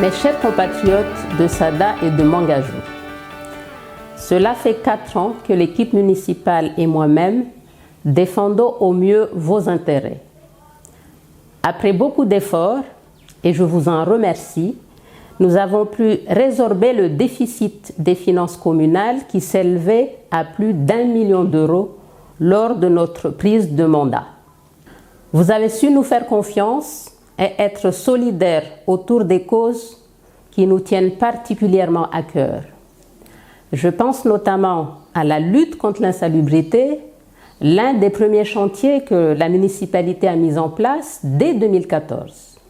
Mes chers compatriotes de Sada et de Mangajou, cela fait 4 ans que l'équipe municipale et moi-même défendons au mieux vos intérêts. Après beaucoup d'efforts, et je vous en remercie, nous avons pu résorber le déficit des finances communales qui s'élevait à plus d'1 million d'euros lors de notre prise de mandat. Vous avez su nous faire confiance et être solidaires autour des causes qui nous tiennent particulièrement à cœur. Je pense notamment à la lutte contre l'insalubrité, l'un des premiers chantiers que la municipalité a mis en place dès 2014.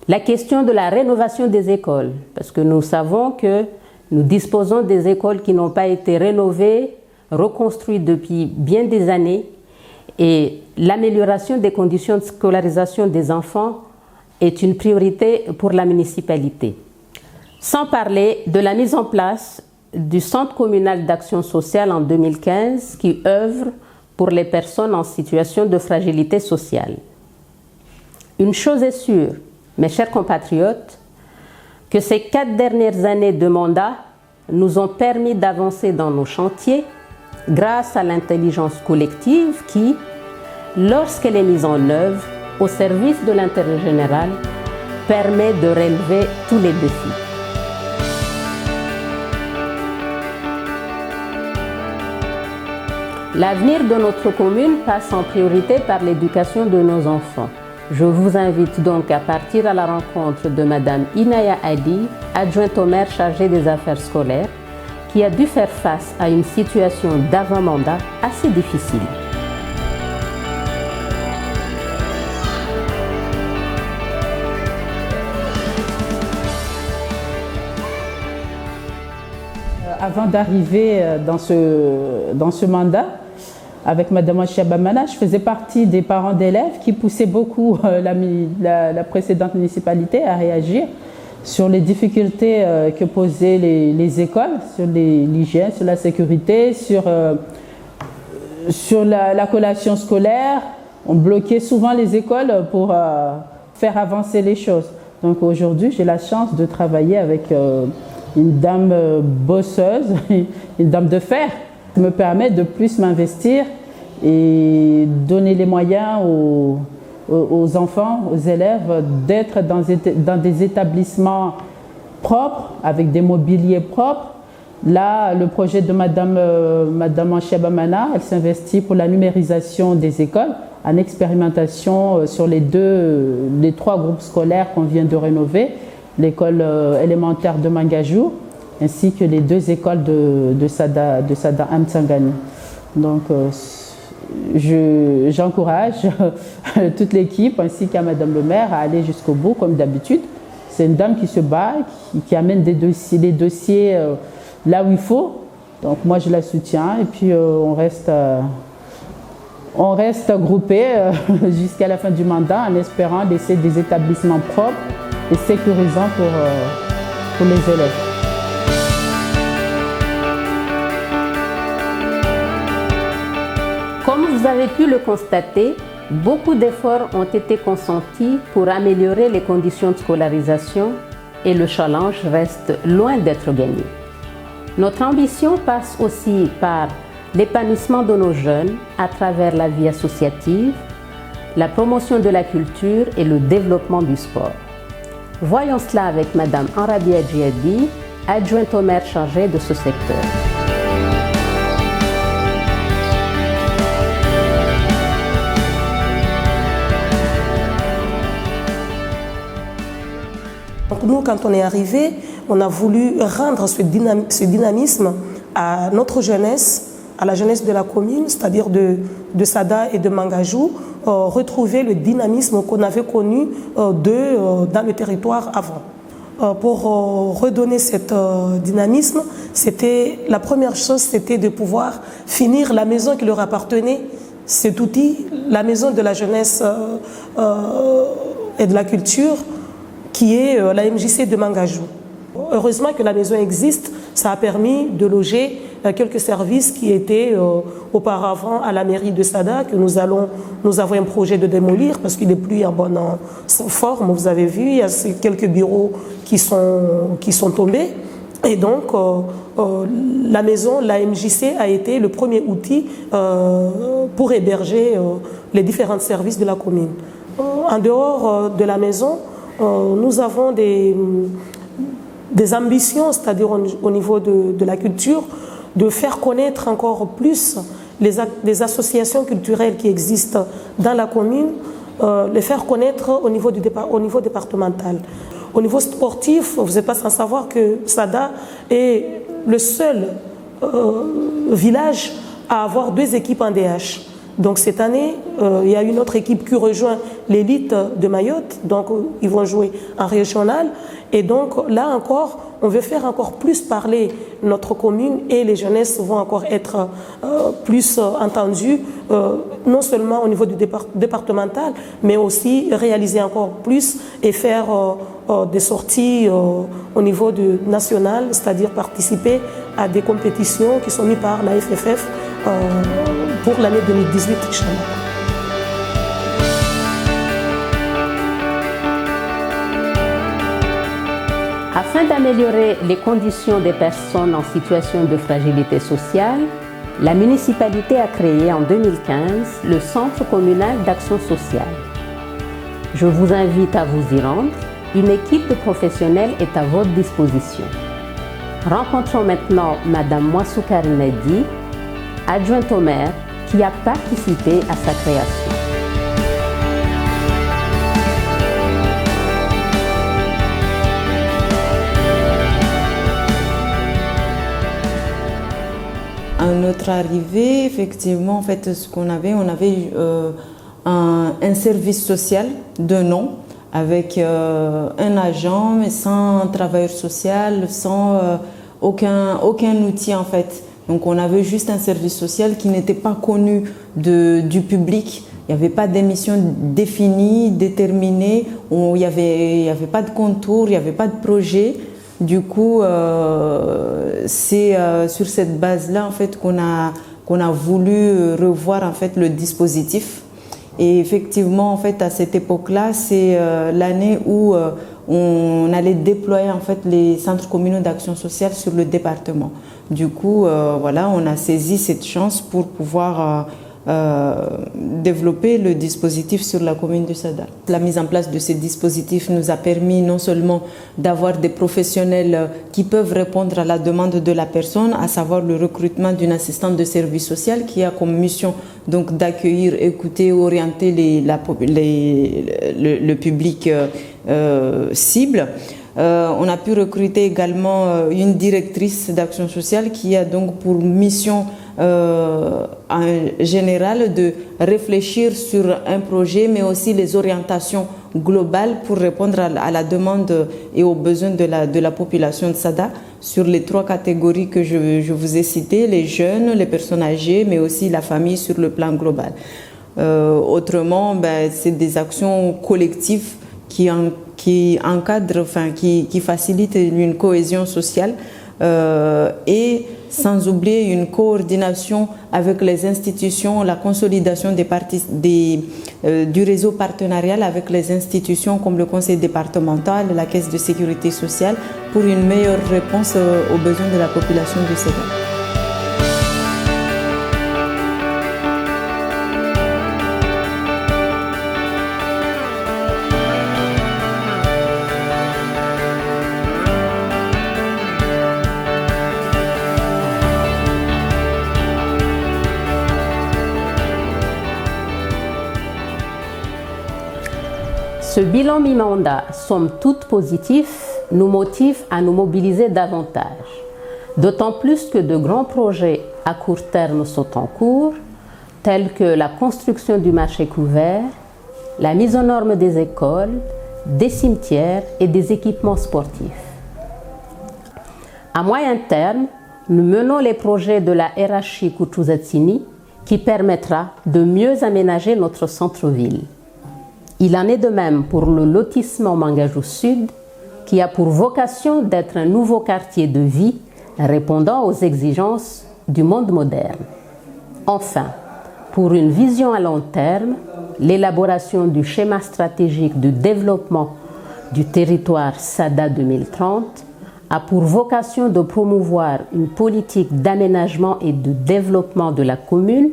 La question de la rénovation des écoles, parce que nous savons que nous disposons des écoles qui n'ont pas été rénovées, reconstruites depuis bien des années, et l'amélioration des conditions de scolarisation des enfants est une priorité pour la municipalité. Sans parler de la mise en place du Centre communal d'action sociale en 2015 qui œuvre pour les personnes en situation de fragilité sociale. Une chose est sûre, mes chers compatriotes, que ces 4 dernières années de mandat nous ont permis d'avancer dans nos chantiers grâce à l'intelligence collective qui, lorsqu'elle est mise en œuvre au service de l'intérêt général, permet de relever tous les défis. L'avenir de notre commune passe en priorité par l'éducation de nos enfants. Je vous invite donc à partir à la rencontre de Madame Inaya Adi, adjointe au maire chargée des affaires scolaires, qui a dû faire face à une situation d'avant-mandat assez difficile. Avant d'arriver dans ce mandat, avec Madame Chabamana, je faisais partie des parents d'élèves qui poussaient beaucoup la précédente municipalité à réagir sur les difficultés que posaient les écoles, sur l'hygiène, sur la sécurité, sur la collation scolaire. On bloquait souvent les écoles pour faire avancer les choses. Donc aujourd'hui, j'ai la chance de travailler avec une dame bosseuse, une dame de fer, qui me permet de plus m'investir et donner les moyens aux enfants, aux élèves d'être dans des établissements propres, avec des mobiliers propres. Là, le projet de Madame Chabamana, elle s'investit pour la numérisation des écoles, en expérimentation sur les 3 groupes scolaires qu'on vient de rénover, l'école élémentaire de Mangajou, ainsi que les 2 écoles de Sada Amtsangani. Donc, j'encourage toute l'équipe ainsi qu'à Madame le maire à aller jusqu'au bout, comme d'habitude. C'est une dame qui se bat, qui amène les dossiers là où il faut. Donc, moi, je la soutiens et puis on reste groupés jusqu'à la fin du mandat en espérant laisser des établissements propres et sécurisants pour les élèves. Comme vous avez pu le constater, beaucoup d'efforts ont été consentis pour améliorer les conditions de scolarisation et le challenge reste loin d'être gagné. Notre ambition passe aussi par l'épanouissement de nos jeunes à travers la vie associative, la promotion de la culture et le développement du sport. Voyons cela avec Madame Arabia Djiadi, adjointe au maire chargée de ce secteur. Nous, quand on est arrivé, on a voulu rendre ce dynamisme à notre jeunesse, à la jeunesse de la commune, c'est-à-dire de Sada et de Mangajou, retrouver le dynamisme qu'on avait connu dans le territoire avant. Pour redonner cet dynamisme, la première chose, c'était de pouvoir finir la maison qui leur appartenait, cet outil, la maison de la jeunesse et de la culture, qui est la MJC de Mangajou. Heureusement que la maison existe, ça a permis de loger quelques services qui étaient auparavant à la mairie de Sada, que nous avons un projet de démolir parce qu'il n'est plus en bonne forme. Vous avez vu, il y a quelques bureaux qui sont tombés. Et donc, la maison, la MJC, a été le premier outil pour héberger les différents services de la commune. En dehors de la maison, nous avons des ambitions, c'est-à-dire au niveau de la culture, de faire connaître encore plus les associations culturelles qui existent dans la commune, les faire connaître au niveau départemental. Au niveau sportif, vous n'êtes pas sans savoir que Sada est le seul village à avoir 2 équipes en DH. Donc cette année, il y a une autre équipe qui rejoint l'élite de Mayotte, donc ils vont jouer en régional. Et donc là encore, on veut faire encore plus parler notre commune et les jeunesses vont encore être plus entendues, non seulement au niveau du départemental, mais aussi réaliser encore plus et faire des sorties au niveau national, c'est-à-dire participer à des compétitions qui sont mises par la FFF pour l'année 2018, Inch'Allah. Afin d'améliorer les conditions des personnes en situation de fragilité sociale, la municipalité a créé en 2015 le Centre communal d'action sociale. Je vous invite à vous y rendre. Une équipe de professionnels est à votre disposition. Rencontrons maintenant Madame Moissou Nedi, adjointe au maire, qui a participé à sa création. À notre arrivée, effectivement, en fait, ce qu'on avait, on avait un service social de nom avec un agent, mais sans travailleur social, sans aucun outil en fait. Donc on avait juste un service social qui n'était pas connu du public. Il n'y avait pas d'émission définie, déterminée, il n'y avait pas de contour, il n'y avait pas de projet. Du coup, c'est sur cette base-là en fait qu'on a voulu revoir en fait le dispositif. Et effectivement, en fait, à cette époque-là, c'est l'année où on allait déployer en fait les centres communaux d'action sociale sur le département. Du coup, voilà, on a saisi cette chance pour pouvoir développer le dispositif sur la commune de Sada. La mise en place de ces dispositifs nous a permis non seulement d'avoir des professionnels qui peuvent répondre à la demande de la personne, à savoir le recrutement d'une assistante de service social qui a comme mission donc d'accueillir, écouter, orienter le public cible. On a pu recruter également une directrice d'action sociale qui a donc pour mission en général de réfléchir sur un projet, mais aussi les orientations globales pour répondre à la demande et aux besoins de la population de Sada sur les 3 catégories que je vous ai citées, les jeunes, les personnes âgées, mais aussi la famille sur le plan global. Autrement, c'est des actions collectives qui encadrent, qui facilitent une cohésion sociale et sans oublier une coordination avec les institutions, la consolidation du réseau partenarial avec les institutions comme le conseil départemental, la caisse de sécurité sociale pour une meilleure réponse aux besoins de la population de Sada. Ce bilan mi-mandat, somme toute positif, nous motive à nous mobiliser davantage. D'autant plus que de grands projets à court terme sont en cours, tels que la construction du marché couvert, la mise aux normes des écoles, des cimetières et des équipements sportifs. À moyen terme, nous menons les projets de la RHI Koutouzatini qui permettra de mieux aménager notre centre-ville. Il en est de même pour le lotissement Mangajou Sud, qui a pour vocation d'être un nouveau quartier de vie répondant aux exigences du monde moderne. Enfin, pour une vision à long terme, l'élaboration du schéma stratégique de développement du territoire SADA 2030 a pour vocation de promouvoir une politique d'aménagement et de développement de la commune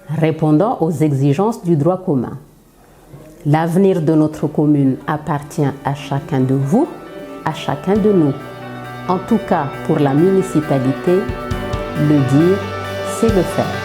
répondant aux exigences du droit commun. L'avenir de notre commune appartient à chacun de vous, à chacun de nous. En tout cas, pour la municipalité, le dire, c'est le faire.